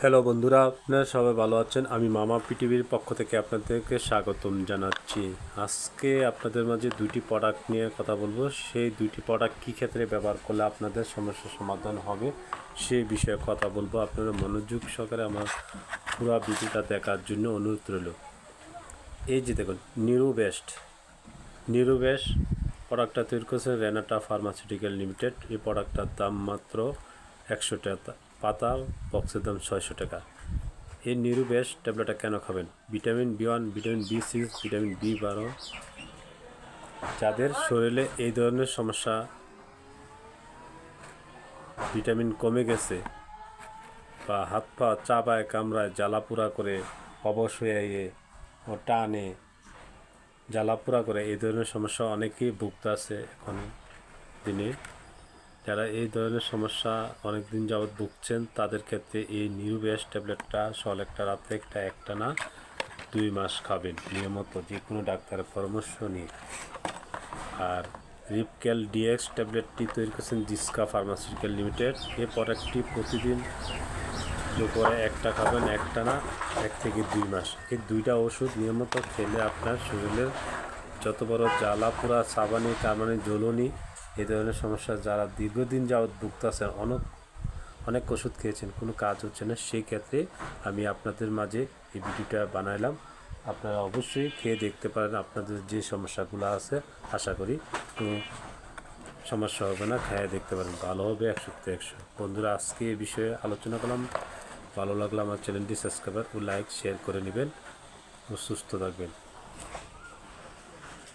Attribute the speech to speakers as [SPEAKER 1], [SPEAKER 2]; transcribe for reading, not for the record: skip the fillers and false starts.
[SPEAKER 1] Hello বন্ধুরা, আপনারা সবাই ভালো আছেন। আমি মামা পিটিভির পক্ষ থেকে আপনাদেরকে স্বাগতম জানাচ্ছি। আজকে আপনাদের মাঝে দুইটি প্রোডাক্ট নিয়ে কথা বলবো। সেই দুইটি প্রোডাক্ট কী ক্ষেত্রে ব্যবহার করলে আপনাদের সমস্যার সমাধান হবে সেই বিষয়ে কথা বলবো। আপনারা মনোযোগ সহকারে আমার পুরো ভিডিওটা দেখার জন্য অনুরোধ রইল। এই যে দেখুন, নিরু বেস্ট প্রোডাক্টটা তৈরি করেছে রেনাটা ফার্মাসিউটিক্যাল লিমিটেড। এই প্রোডাক্টটার দাম মাত্র 100 টাকা পাতা, বক্সের দাম 600 টাকা। এই নিরু বেস্ট ট্যাবলেটটা কেন খাবেন? Vitamin B1, vitamin B6, vitamin B12, যাদের শরীরে এই ধরনের সমস্যা, ভিটামিন কমে গেছে বা হাত পা চাবায় কামড়ায় জ্বালাপোড়া করে, অবশ হয়ে ও টানে জ্বালাপোড়া করে, এই ধরনের সমস্যা অনেকেই ভুগতে আছে এখন দিনে। যারা এই ধরনের সমস্যা অনেক দিন যাবৎ ভুগছেন তাদের ক্ষেত্রে এই নিউ বেস্ট ট্যাবলেটটা সকাল একটা রাত্রে একটা না 2 মাস খাবেন নিয়মিত, যে কোনো ডাক্তারের পরামর্শ নিয়ে। আর রিপকেল ডিএক্স ট্যাবলেটটি তৈরি করেছেন জিসকা ফার্মাসিউটিক্যাল লিমিটেড। এই প্রোডাক্টটি প্রতিদিন দুপুরে একটা খাবেন, একটা না 1 থেকে 2 মাস। এই দুইটা ওষুধ নিয়মিত খেলে আপনার শরীরের যত বড় জ্বালা পোড়া, সাবানি কামানি জ্বলনি, এই ধরনের সমস্যা যারা দীর্ঘদিন যাবৎ ভুগতেছেন, অনেক ওষুধ খেয়েছেন, কোনো কাজ হচ্ছে না, সেই ক্ষেত্রে আমি আপনাদের মাঝে এই ভিডিওটা বানাইলাম। আপনারা অবশ্যই খেয়ে দেখতে পারেন। আপনাদের যে সমস্যাগুলো আছে আশা করি কোনো সমস্যা হবে না, খেয়ে দেখতে পারেন, ভালো হবে 100%। বন্ধুরা, আজকে এই বিষয়ে আলোচনা করলাম। ভালো লাগলে আমার চ্যানেলটি সাবস্ক্রাইব ও লাইক শেয়ার করে নেবেন ও সুস্থ থাকবেন।